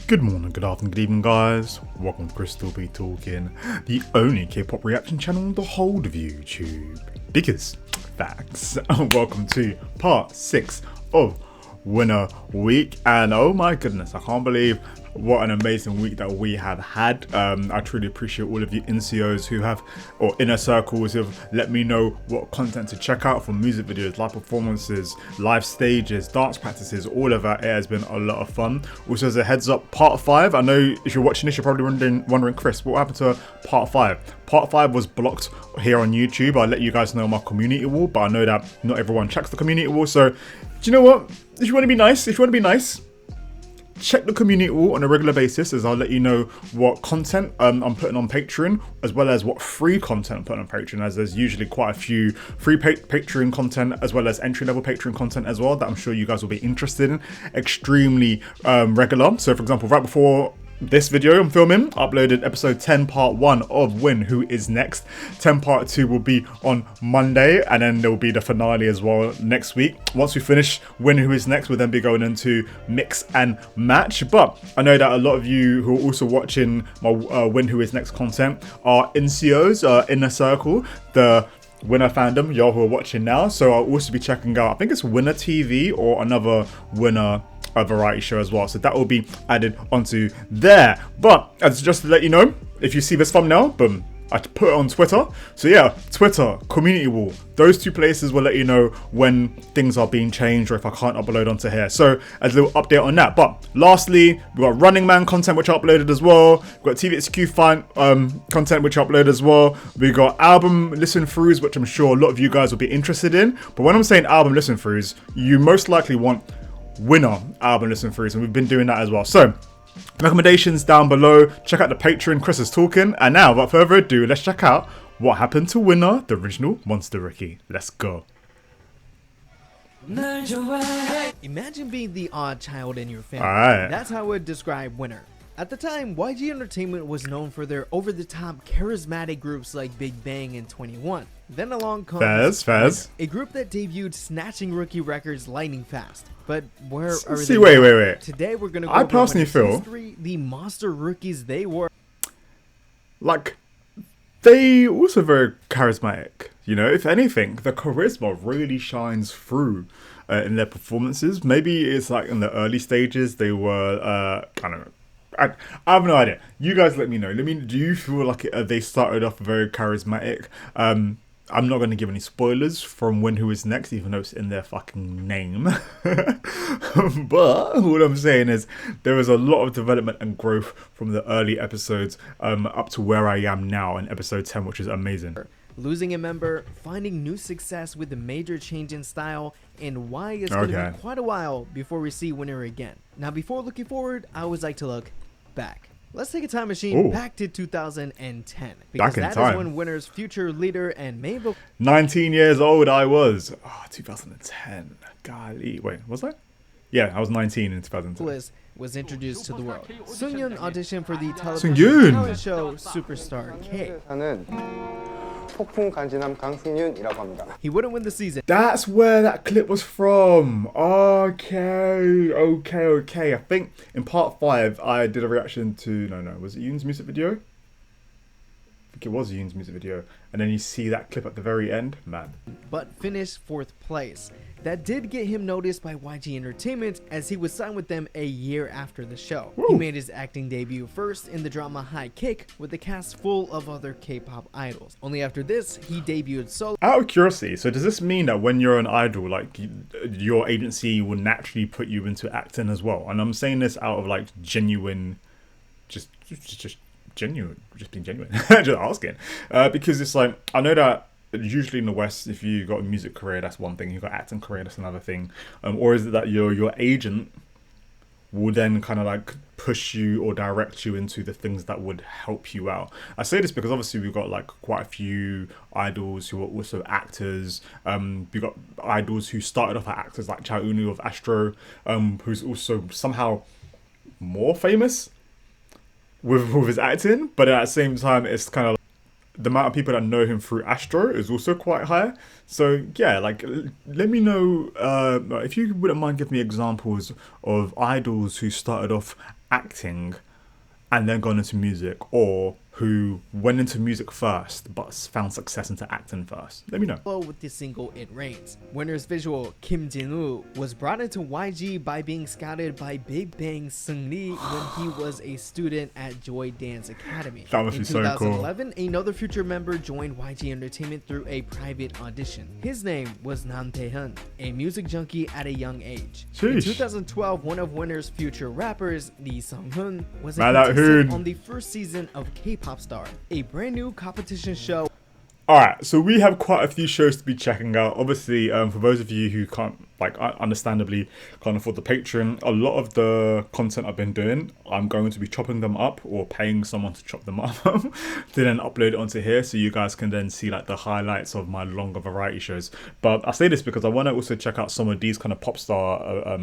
Good morning, good afternoon, good evening, guys. Welcome to Chrisstillbetalkin, the only K-pop reaction channel on the whole of YouTube. Because facts. Welcome to part 6 of Winner Week, and oh my goodness, I can't believe what an amazing week that we have had. I truly appreciate all of you NCOs who have, or inner circles, who have let me know what content to check out from music videos, live performances, live stages, dance practices, all of that. It has been a lot of fun. Also, as a heads up, part 5, I know if you're watching this, you're probably wondering, Chris, what happened to part 5? Part 5 was blocked here on YouTube. I'll let you guys know on my community wall, but I know that not everyone checks the community wall. So, do you know what? If you want to be nice, check the community wall on a regular basis, as I'll let you know what content I'm putting on Patreon, as well as what free content I'm putting on Patreon, as there's usually quite a few free Patreon content, as well as entry-level Patreon content as well, that I'm sure you guys will be interested in. Extremely regular. So for example, right before this video I'm filming, I uploaded episode 10 part 1 of Win Who Is Next. 10 part 2 will be on Monday, and then there will be the finale as well next week. Once we finish Win Who Is Next, we'll then be going into mix and match. But I know that a lot of you who are also watching my Win Who Is Next content are NCOs, Inner Circle, the Winner fandom, y'all who are watching now. So I'll also be checking out, I think it's Winner TV or another Winner variety show as well, so that will be added onto there. But as just to let you know, if you see this thumbnail, boom, I put it on Twitter. So yeah, Twitter, community wall, those two places will let you know when things are being changed or if I can't upload onto here. So as a little update on that. But lastly, we've got Running Man content which I uploaded as well. We've got TVXQ content which I uploaded as well. We got album listen throughs, which I'm sure a lot of you guys will be interested in. But when I'm saying album listen throughs, you most likely want Winner album listen throughs, and we've been doing that as well. So recommendations down below. Check out the Patreon, Chrisstillbetalkin. And now, without further ado, let's check out what happened to Winner, the original monster rookie. Let's go. Imagine being the odd child in your family. Alright. That's how I would describe Winner. At the time, YG Entertainment was known for their over-the-top charismatic groups like Big Bang and 21. Then along comes Fez. a group that debuted snatching rookie records lightning fast. But where are See, they? wait. Today we're gonna go I over personally Winner's feel history, the monster rookies they were. like they also very charismatic. You know, if anything, the charisma really shines through in their performances. Maybe it's like in the early stages they were kind of. I have no idea. You guys let me know. Do you feel like they started off very charismatic? I'm not going to give any spoilers from Win Who Is Next, even though it's in their fucking name. But all I'm saying is there was a lot of development and growth from the early episodes up to where I am now in episode 10, which is amazing. Losing a member, finding new success with a major change in style, and why it's going to be quite a while before we see Winner again. Now, before looking forward, I always like to look back. Let's take a time machine back to 2010, because that is when Winner's future leader and main 19 years old I was. Oh, 2010. Golly. Wait, was I? Yeah, I was 19 in 2010. was introduced to the world. Seungyeon auditioned for the television talent show Superstar K. He wouldn't win the season. That's where that clip was from. Okay. I think in part 5 I did a reaction to was it Yoon's music video? I think it was Yoon's music video. And then you see that clip at the very end, man. But finished 4th place. That did get him noticed by YG Entertainment, as he was signed with them a year after the show. He made his acting debut first in the drama High Kick with a cast full of other K-pop idols. Only after this, he debuted solo. Out of curiosity, so does this mean that when you're an idol, like your agency will naturally put you into acting as well? And I'm saying this out of like genuine, just genuine, just being genuine, just asking, because it's like, I know that usually in the West, if you got a music career, that's one thing. You got acting career, that's another thing. Or is it that your agent will then kind of like push you or direct you into the things that would help you out? I say this because obviously we've got like quite a few idols who are also actors. We've got idols who started off as actors like Taehyun of Astro, who's also somehow more famous with his acting, but at the same time it's kind of the amount of people that know him through Astro is also quite high. So yeah, like, let me know if you wouldn't mind giving me examples of idols who started off acting and then gone into music, or who went into music first but found success into acting first? Let me know. With the single It Rains, Winner's visual Kim Jin-woo was brought into YG by being scouted by Big Bang Seungri when he was a student at Joy Dance Academy. That must in be so cool. 2011, another future member joined YG Entertainment through a private audition. His name was Taehyun, a music junkie at a young age. Sheesh. In 2012, one of Winner's future rappers, Lee Sung-hoon, was a contestant on the first season of Kpop Star, a brand new competition show. Alright, so we have quite a few shows to be checking out. Obviously, for those of you who can't, like, understandably can't afford the Patreon, a lot of the content I've been doing, I'm going to be chopping them up or paying someone to chop them up to then upload it onto here, so you guys can then see like the highlights of my longer variety shows. But I say this because I want to also check out some of these kind of pop star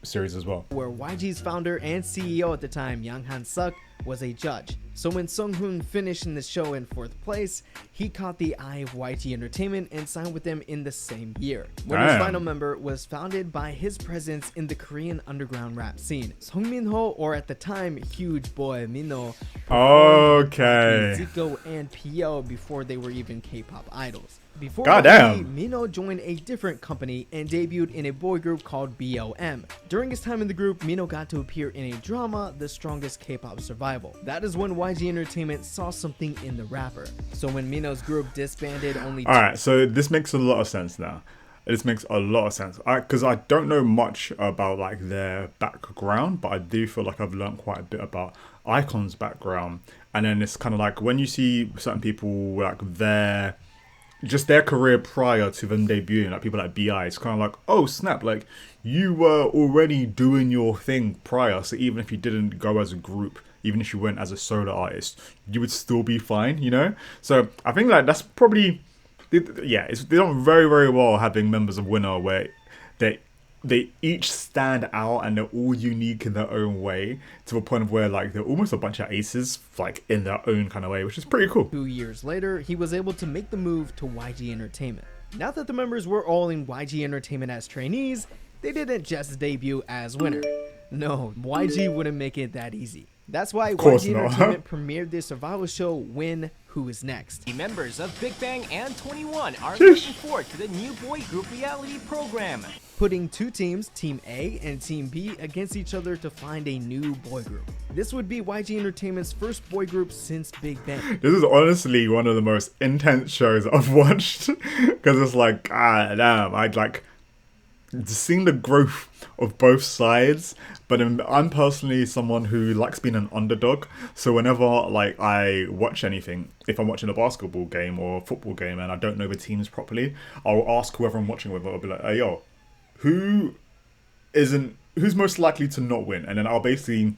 series as well. Where YG's founder and CEO at the time, Yang Han-suk, was a judge. So when Sung-hoon finished in the show in 4th place, he caught the eye of YG Entertainment and signed with them in the same year. Winner's final member was founded by his presence in the Korean underground rap scene. Song Min-ho, or at the time, huge boy MINO, okay, Zico and PO before they were even K-pop idols. Before Goddamn. MINO joined a different company and debuted in a boy group called BOM. During his time in the group, MINO got to appear in a drama, The Strongest K-Pop Survival. That is when YG Entertainment saw something in the rapper. So when MINO's group disbanded only... Alright, so this makes a lot of sense now. This makes a lot of sense. Because I don't know much about like their background, but I do feel like I've learned quite a bit about iKON's background. And then it's kind of like when you see certain people like their career prior to them debuting, like people like BI, it's kind of like, oh snap, like you were already doing your thing prior, so even if you didn't go as a group, even if you went as a solo artist, you would still be fine, you know? So I think like that's probably, yeah, they're done very, very well having members of Winner where they each stand out and they're all unique in their own way, to a point of where like they're almost a bunch of aces like in their own kind of way, which is pretty cool. 2 years later, he was able to make the move to YG Entertainment. Now that the members were all in YG Entertainment as trainees, they didn't just debut as Winner. No, YG wouldn't make it that easy. That's why YG Entertainment premiered their survival show, Win, Who Is Next. The members of Big Bang and 21 are looking forward to the new boy group reality program, putting two teams, Team A and Team B, against each other to find a new boy group. This would be YG Entertainment's first boy group since Big Bang. This is honestly one of the most intense shows I've watched, because it's like, god damn, I'd like seeing the growth of both sides. But I'm personally someone who likes being an underdog, so whenever like I watch anything, if I'm watching a basketball game or a football game and I don't know the teams properly, I'll ask whoever I'm watching with, I'll be like, hey yo, who's most likely to not win? And then I'll basically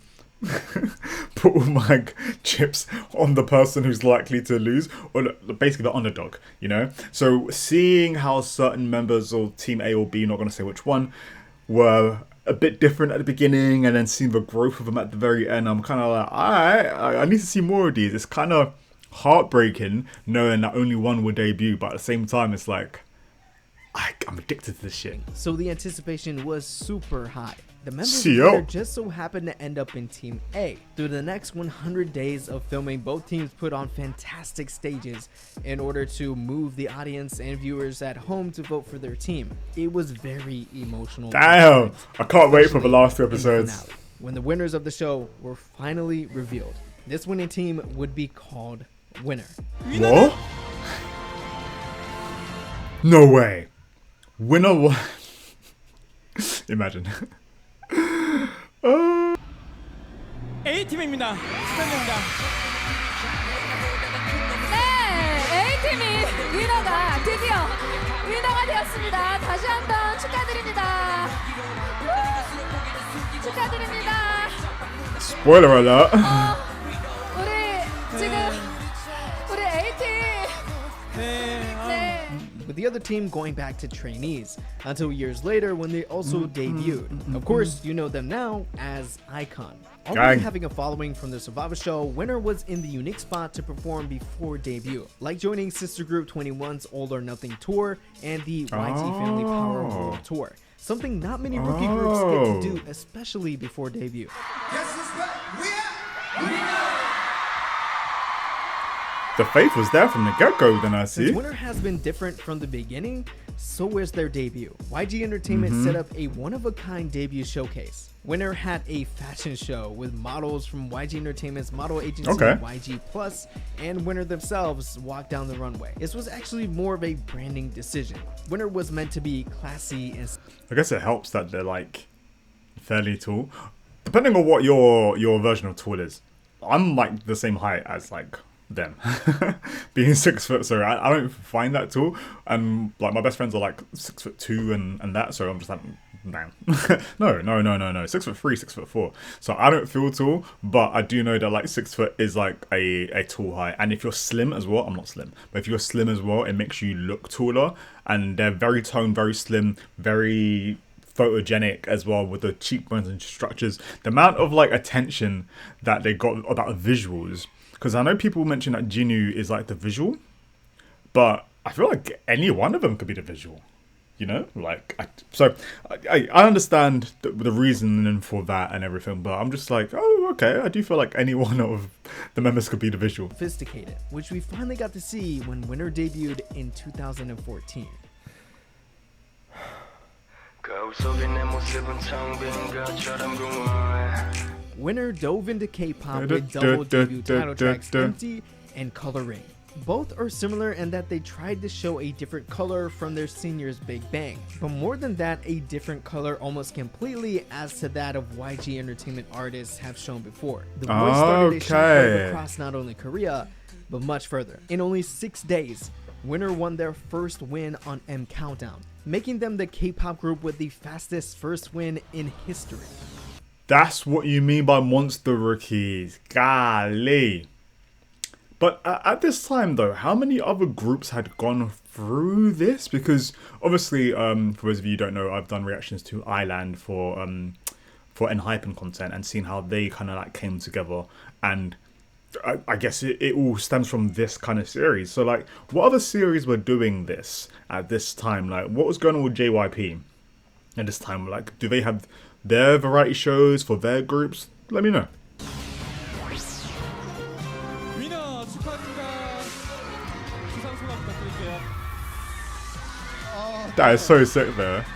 put all my chips on the person who's likely to lose, or basically the underdog, you know? So seeing how certain members of Team A or B, not going to say which one, were a bit different at the beginning and then seeing the growth of them at the very end, I'm kind of like, alright, I need to see more of these. It's kind of heartbreaking knowing that only one will debut, but at the same time it's like, I'm addicted to this shit. So the anticipation was super high. The members here just so happened to end up in Team A. Through the next 100 days of filming, both teams put on fantastic stages in order to move the audience and viewers at home to vote for their team. It was very emotional. Damn! I can't wait for the last 2 episodes. When the winners of the show were finally revealed, this winning team would be called Winner. What? No way. Winner one. Imagine. A팀입니다. 축하드립니다. 네, A팀이 드디어 위너가 되었습니다. 다시 한번 축하드립니다. 축하드립니다. Spoiler alert. 우리 A팀. With the other team going back to trainees until years later when they also debuted. Of course, you know them now as iKON. Already having a following from the Survivor show, Winner was in the unique spot to perform before debut, like joining sister group 21's All or Nothing tour and the YG Family Power World tour. Something not many rookie groups get to do, especially before debut. Yes, The faith was there from the get-go, then I see. Since Winner has been different from the beginning, so is their debut. YG Entertainment set up a one-of-a-kind debut showcase. Winner had a fashion show with models from YG Entertainment's model agency YG Plus, and Winner themselves walked down the runway. This was actually more of a branding decision. Winner was meant to be classy and... I guess it helps that they're like fairly tall. Depending on what your version of tall is. I'm like the same height as like them. Being 6 foot, so I don't find that tall. And like my best friends are like 6'2" and that, so I'm just like, man. no. 6'3", 6'4". So I don't feel tall, but I do know that like 6 foot is like a tall height. And if you're slim as well, I'm not slim, but if you're slim as well, it makes you look taller. And they're very toned, very slim, very photogenic as well, with the cheekbones and structures. The amount of like attention that they got about the visuals, because I know people mention that Jinu is like the visual, but I feel like any one of them could be the visual, you know, like I understand the reasoning for that and everything, but I'm just like, oh, okay, I do feel like any one of the members could be the visual. Sophisticated, which we finally got to see when Winner debuted in 2014. Winner dove into K-pop with double debut title tracks Empty and Coloring. Both are similar in that they tried to show a different color from their seniors' Big Bang, but more than that, a different color almost completely as to that of YG Entertainment artists have shown before. The boys started a show across not only Korea, but much further. In only 6 days, Winner won their first win on M Countdown, making them the K-pop group with the fastest first win in history. That's what you mean by monster rookies. Golly. But at this time, though, how many other groups had gone through this? Because obviously, for those of you who don't know, I've done reactions to Island for Enhypen content and seen how they kind of like came together. And I guess it all stems from this kind of series. So like, what other series were doing this at this time? Like, what was going on with JYP at this time? Like, do they have their variety shows for their groups? Let me know. That is so sick there.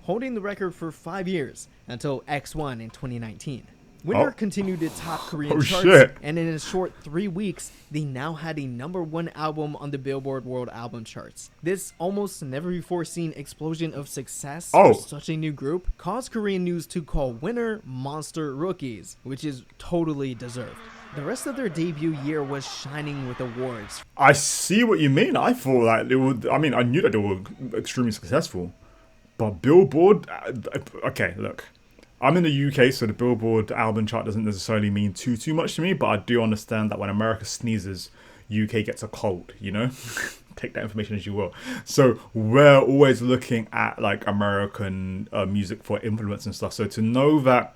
Holding the record for 5 years until X1 in 2019. Winner continued to top Korean charts, and in a short 3 weeks, they now had a #1 album on the Billboard World Album Charts. This almost never before seen explosion of success for such a new group caused Korean news to call Winner monster rookies, which is totally deserved. The rest of their debut year was shining with awards. I see what you mean. I thought that they would. I mean, I knew that they were extremely successful, but Billboard. Okay, look. I'm in the UK, so the Billboard album chart doesn't necessarily mean too much to me, but I do understand that when America sneezes, UK gets a cold, you know? Take that information as you will. So we're always looking at like American music for influence and stuff. So to know that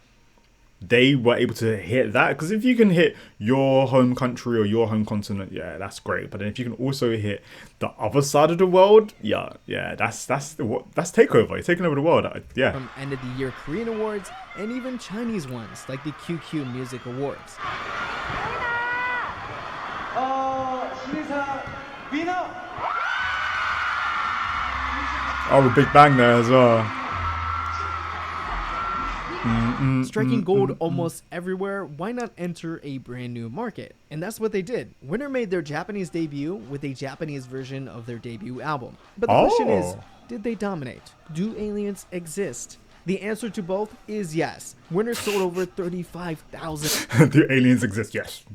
they were able to hit that, because if you can hit your home country or your home continent, yeah, that's great. But then if you can also hit the other side of the world, yeah, that's takeover. You're taking over the world, yeah. From end of the year Korean awards and even Chinese ones like the QQ Music Awards. Oh, Big Bang there as well. Striking gold almost everywhere, why not enter a brand new market? And that's what they did. Winner made their Japanese debut with a Japanese version of their debut album. But the question is, did they dominate? Do aliens exist? The answer to both is yes. Winner sold over 35,000 Do aliens exist? Yes.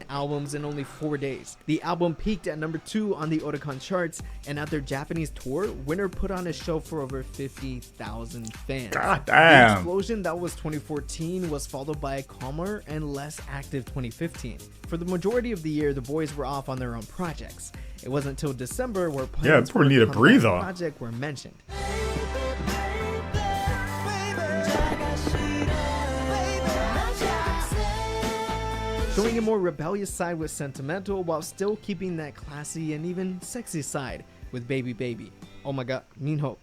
albums in only 4 days. The album peaked at #2 on the Oricon charts, and at their Japanese tour, Winner put on a show for over 50,000 fans. God damn. The explosion that was 2014 was followed by a calmer and less active 2015. For the majority of the year, the boys were off on their own projects. It wasn't until December where plans for need a breather project were mentioned. Showing a more rebellious side with Sentimental while still keeping that classy and even sexy side with Baby Baby. Oh my god, Minho,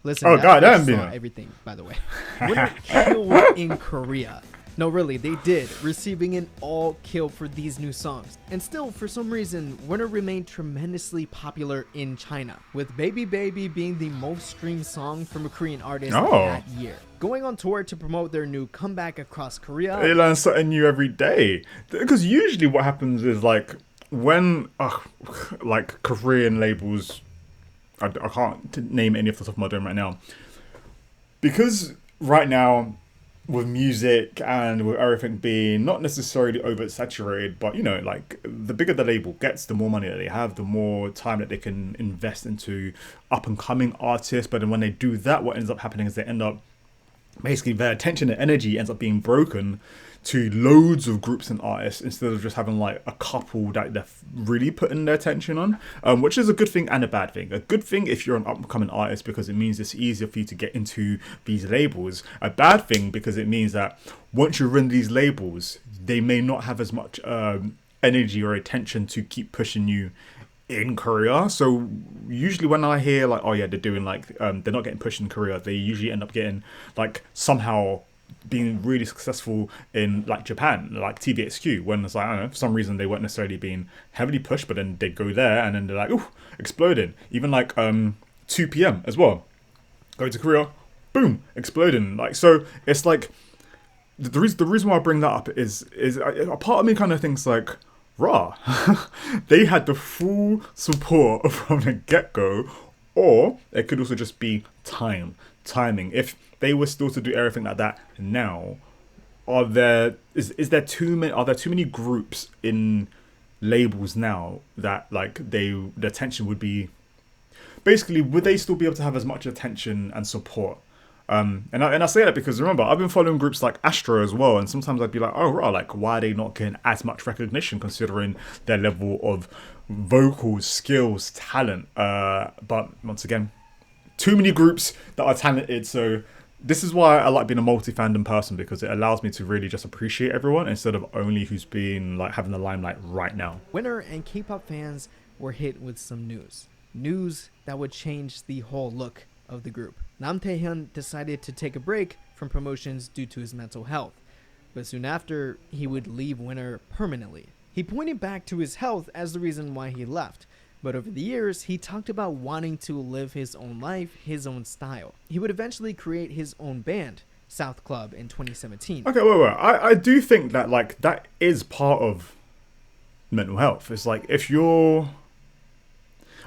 Listen, Oh, God, I damn, saw Bino. everything, by the way. Winner killed in Korea. No, really, they did, receiving an all kill for these new songs. And still, for some reason, Winner remained tremendously popular in China, with Baby Baby being the most streamed song from a Korean artist that year. Going on tour to promote their new comeback across Korea. They learn something new every day. Because usually what happens is like when like Korean labels, I can't name any off the top of my dome right now. Because right now, with music and with everything being not necessarily oversaturated, but you know, like the bigger the label gets, the more money that they have, the more time that they can invest into up and coming artists. But then when they do that, what ends up happening is they end up basically their attention and energy ends up being broken to loads of groups and artists instead of just having like a couple that they're really putting their attention on, which is a good thing and a bad thing. A good thing if you're an up-and-coming artist because it means it's easier for you to get into these labels. A bad thing because it means that once you're in these labels, they may not have as much energy or attention to keep pushing you in Korea. So usually when I hear like, oh yeah, they're doing like they're not getting pushed in Korea, they usually end up getting like somehow being really successful in like Japan, like TVXQ, when it's like, I don't know, for some reason they weren't necessarily being heavily pushed, but then they go there and then they're like, ooh, exploding. Even like 2 PM as well, go to Korea, boom, exploding. Like, so it's like the reason why I bring that up is a part of me kind of thinks like, rah, they had the full support from the get-go, or it could also just be timing. If they were still to do everything like that now, are there too many groups in labels now that like the attention would be basically, would they still be able to have as much attention and support? And I say that because remember, I've been following groups like Astro as well, and sometimes I'd be like, oh right, like why are they not getting as much recognition considering their level of vocal skills, talent? But once again, too many groups that are talented. So this is why I like being a multi-fandom person, because it allows me to really just appreciate everyone instead of only who's been like having the limelight right now. Winner and K-pop fans were hit with some news that would change the whole look of the group. Taehyun decided to take a break from promotions due to his mental health, but soon after, he would leave Winner permanently. He pointed back to his health as the reason why he left, but over the years, he talked about wanting to live his own life, his own style. He would eventually create his own band, South Club, in 2017. Okay, wait. I do think that like that is part of mental health. It's like if you're...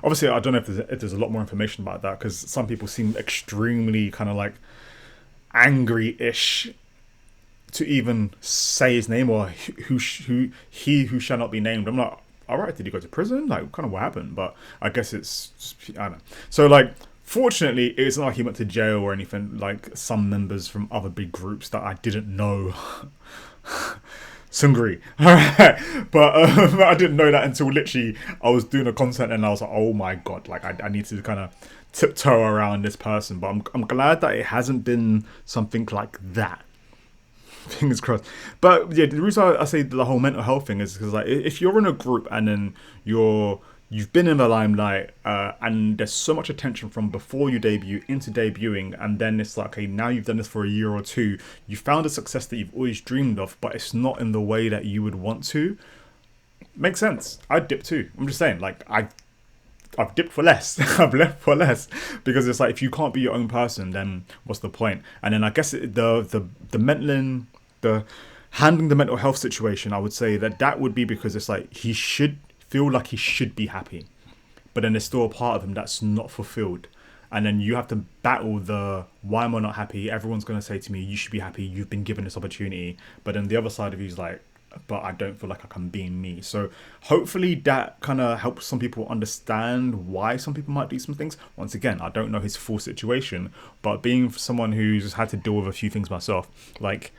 Obviously, I don't know if there's a lot more information about that, because some people seem extremely kind of like angry-ish to even say his name, or who shall not be named. I'm like, all right, did he go to prison? Like, kind of what happened? But I guess it's just, I don't know. So like, fortunately, it's not like he went to jail or anything like some members from other big groups that I didn't know. Sungri. Alright, but I didn't know that until literally I was doing the content and I was like, oh my god, like I need to kind of tiptoe around this person. But I'm glad that it hasn't been something like that. Fingers crossed. But yeah, the reason I say the whole mental health thing is because like if you're in a group and then you've been in the limelight and there's so much attention from before you debut into debuting, and then it's like, okay, now you've done this for a year or two, you found a success that you've always dreamed of, but it's not in the way that you would want to. Makes sense. I'd dip too. I'm just saying, like I've dipped for less. I've left for less, because it's like if you can't be your own person, then what's the point? And then I guess the handling the mental health situation, I would say that would be because it's like he should feel like he should be happy, but then there's still a part of him that's not fulfilled, and then you have to battle the why am I not happy? Everyone's going to say to me, you should be happy, you've been given this opportunity, but then the other side of you is like, but I don't feel like I can be me. So hopefully that kind of helps some people understand why some people might do some things. Once again, I don't know his full situation, but being someone who's just had to deal with a few things myself, like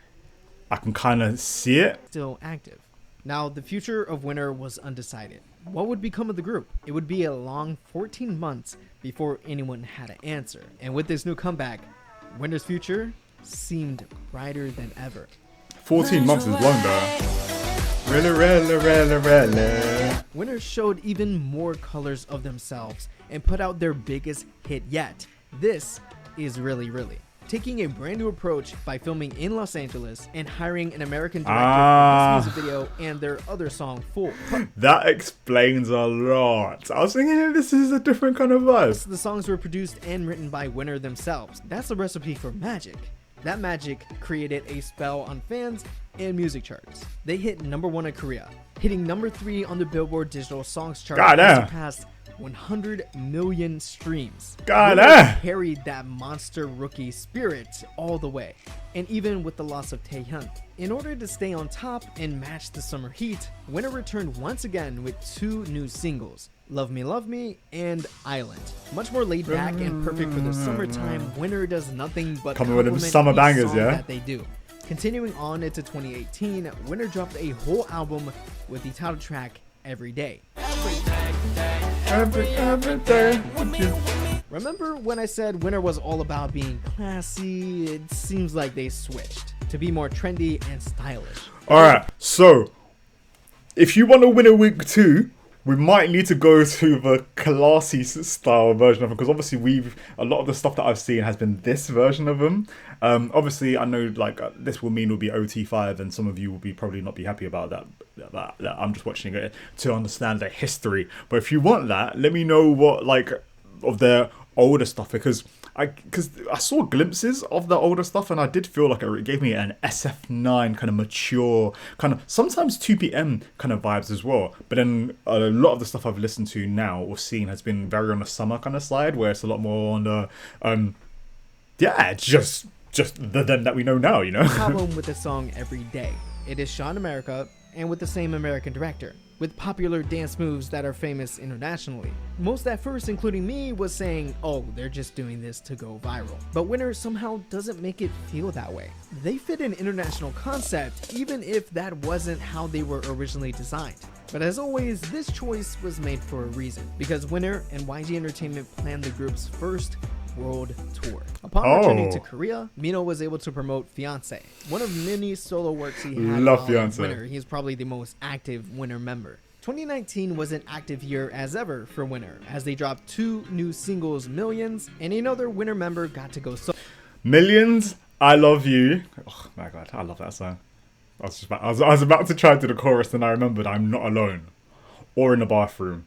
I can kind of see it. Still active. Now, the future of Winner was undecided. What would become of the group? It would be a long 14 months before anyone had an answer. And with this new comeback, Winner's future seemed brighter than ever. 14 months is long though. Really. Winner showed even more colors of themselves and put out their biggest hit yet. This is Really Really, taking a brand new approach by filming in Los Angeles and hiring an American director for this music video and their other song, Full. That explains a lot. I was thinking this is a different kind of vibe. The songs were produced and written by Winner themselves. That's the recipe for magic. That magic created a spell on fans and music charts. They hit #1 in Korea, hitting #3 on the Billboard Digital Songs chart and surpassed 100 million streams. Carried that monster rookie spirit all the way, and even with the loss of Taehyun. In order to stay on top and match the summer heat, Winner returned once again with 2 new singles, Love Me and Island. Much more laid back and perfect for the summertime, Winner does nothing but coming with them summer bangers, yeah? That they do. Continuing on into 2018, Winner dropped a whole album with the title track Every Day. Every day. Remember when I said Winner was all about being classy? It seems like they switched to be more trendy and stylish. Alright, so if you want to win a week 2, we might need to go to the classy style version of them, because obviously a lot of the stuff that I've seen has been this version of them. Obviously I know like this will mean will be OT5, and some of you will be probably not be happy about that I'm just watching it to understand the history. But if you want that, let me know what like of their older stuff, because I saw glimpses of the older stuff and I did feel like it gave me an SF9 kind of mature, kind of sometimes 2PM kind of vibes as well. But then a lot of the stuff I've listened to now or seen has been very on the summer kind of side, where it's a lot more on the just the them that we know now, you know. Problem with the song Every Day. It is shot in America and with the same American director, with popular dance moves that are famous internationally. Most at first, including me, was saying, oh, they're just doing this to go viral. But Winner somehow doesn't make it feel that way. They fit an international concept, even if that wasn't how they were originally designed. But as always, this choice was made for a reason, because Winner and YG Entertainment planned the group's first world tour. Upon returning to Korea, MINO was able to promote FIANCÉ, one of many solo works he had. Love FIANCÉ. Winner. He's probably the most active Winner member. 2019 was an active year as ever for Winner, as they dropped 2 new singles, Millions, and another Winner member got to go solo. Millions, I Love You. Oh my god, I love that song. I was about to try to do the chorus, and I remembered I'm not alone or in the bathroom,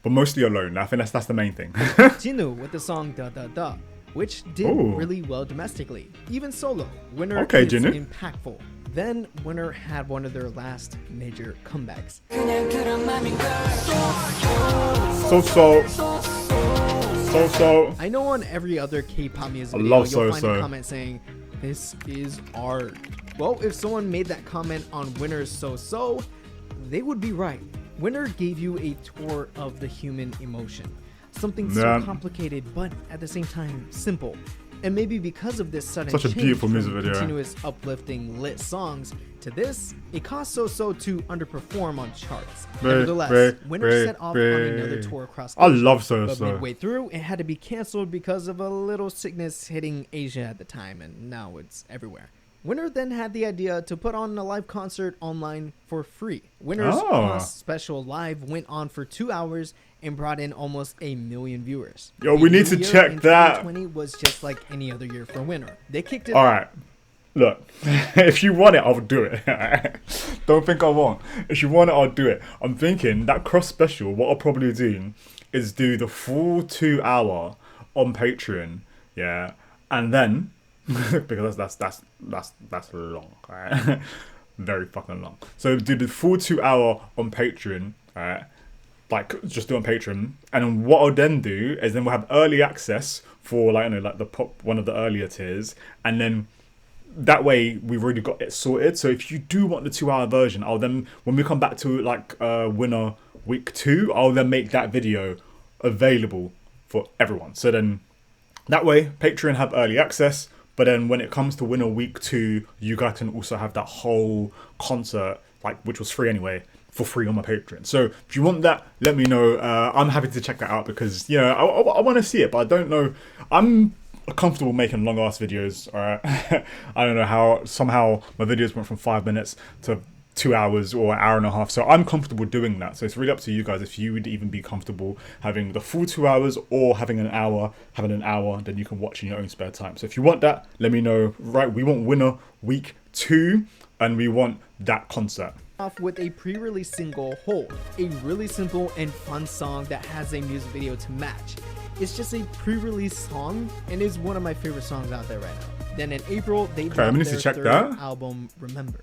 but mostly alone. I think that's the main thing. Jinwoo with the song Da Da Da, which did really well domestically. Even solo, Winner is impactful. Then Winner had one of their last major comebacks. So. I know on every other K-pop music video, you'll find a comment saying, "This is art." Well, if someone made that comment on Winner's So, they would be right. Winner gave you a tour of the human emotion. Something so complicated, but at the same time simple. And maybe because of this sudden such a beautiful music video, continuous uplifting lit songs to this, it caused So to underperform on charts. Nevertheless, Winner set off on another tour across Asia. I love So. But midway through, it had to be cancelled because of a little sickness hitting Asia at the time, and now it's everywhere. Winner then had the idea to put on a live concert online for free. Winner's special live went on for 2 hours and brought in almost 1 million viewers. Yo, we need to check that. 2020 was just like any other year for Winner. They kicked it. All right, look, if you want it, I'll do it. Don't think I won't. If you want it, I'll do it. I'm thinking that cross special, what I'll probably do is do the full 2 hour on Patreon, yeah, and then because that's long, alright? Very fucking long. So do the full 2 hour on Patreon, alright? Like just do it on Patreon, and then what I'll then do is then we'll have early access for like like the pop, one of the earlier tiers, and then that way we've already got it sorted. So if you do want the 2 hour version, I'll then when we come back to like Winner week 2, I'll then make that video available for everyone. So then that way Patreon have early access. But then when it comes to Winner week 2, you guys can also have that whole concert, like which was free anyway, for free on my Patreon. So if you want that, let me know. I'm happy to check that out because, you know, I want to see it, but I don't know. I'm comfortable making long ass videos, alright? I don't know how somehow my videos went from 5 minutes to 2 hours or an hour and a half. So I'm comfortable doing that. So it's really up to you guys if you would even be comfortable having the full 2 hours or having an hour. Having an hour, then you can watch in your own spare time. So if you want that, let me know. Right, we want Winner Week 2 and we want that concert. Off with a pre-release single, Hold, a really simple and fun song that has a music video to match. It's just a pre-release song and is one of my favorite songs out there right now. Then in April, they dropped their third album, Remember.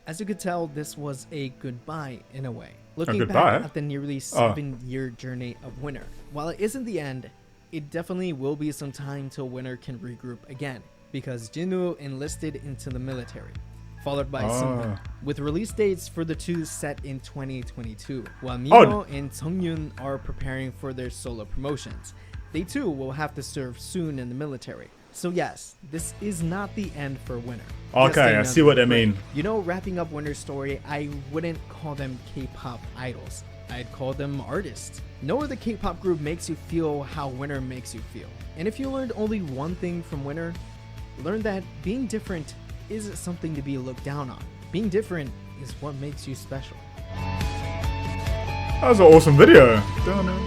As you could tell, this was a goodbye in a way. Looking back at the nearly 7-year journey of Winner. While it isn't the end, it definitely will be some time till Winner can regroup again, because Jinwoo enlisted into the military, followed by Seunghoon, with release dates for the two set in 2022, while MINO and Taehyun are preparing for their solo promotions. They too will have to serve soon in the military. So yes, this is not the end for Winner. Okay, I see what they mean. You know, wrapping up Winner's story, I wouldn't call them K-pop idols. I'd call them artists. No other K-pop group makes you feel how Winner makes you feel. And if you learned only one thing from Winner, learn that being different isn't something to be looked down on. Being different is what makes you special. That was an awesome video. Don't know.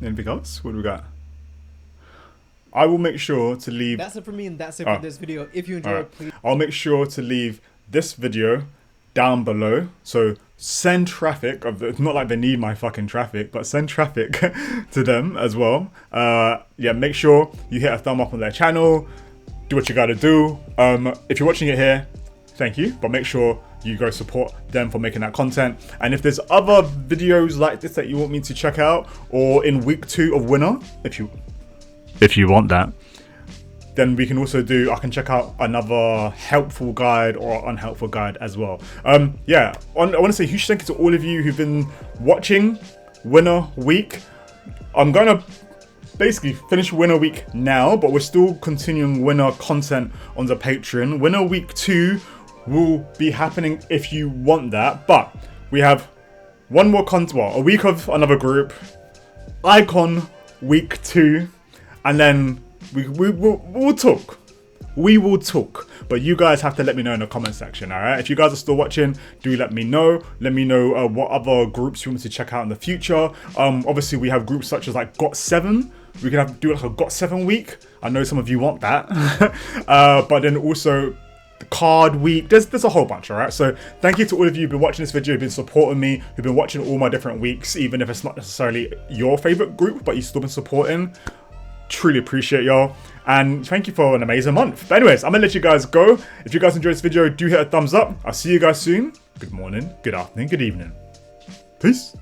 Anything else? What do we got? I will make sure to leave. That's it for me, and that's it for this video. If you enjoyed, please. I'll make sure to leave this video down below. So send traffic. It's not like they need my fucking traffic, but send traffic to them as well. Yeah, make sure you hit a thumb up on their channel. Do what you gotta do. If you're watching it here, thank you. But make sure you go support them for making that content. And if there's other videos like this that you want me to check out, or in week 2 of Winner, if you want that, then we can also do, I can check out another helpful guide or unhelpful guide as well. Yeah, I want to say a huge thank you to all of you who've been watching Winner Week. I'm gonna basically finish Winner Week now, but we're still continuing Winner content on the Patreon. Winner Week 2 will be happening if you want that, but we have one more a week of another group, Icon Week 2, and then we'll talk. We will talk, but you guys have to let me know in the comment section. All right, if you guys are still watching, do let me know. Let me know what other groups you want me to check out in the future. Obviously we have groups such as like GOT7. We can do like a GOT7 week. I know some of you want that. But then also the card week, there's a whole bunch. All right, so thank you to all of you who've been watching this video, who've been supporting me, who've been watching all my different weeks, even if it's not necessarily your favorite group, but you've still been supporting. Truly appreciate y'all, and thank you for an amazing month. But anyways, I'm gonna let you guys go. If you guys enjoyed this video, do hit a thumbs up. I'll see you guys soon. Good morning, good afternoon, good evening. Peace.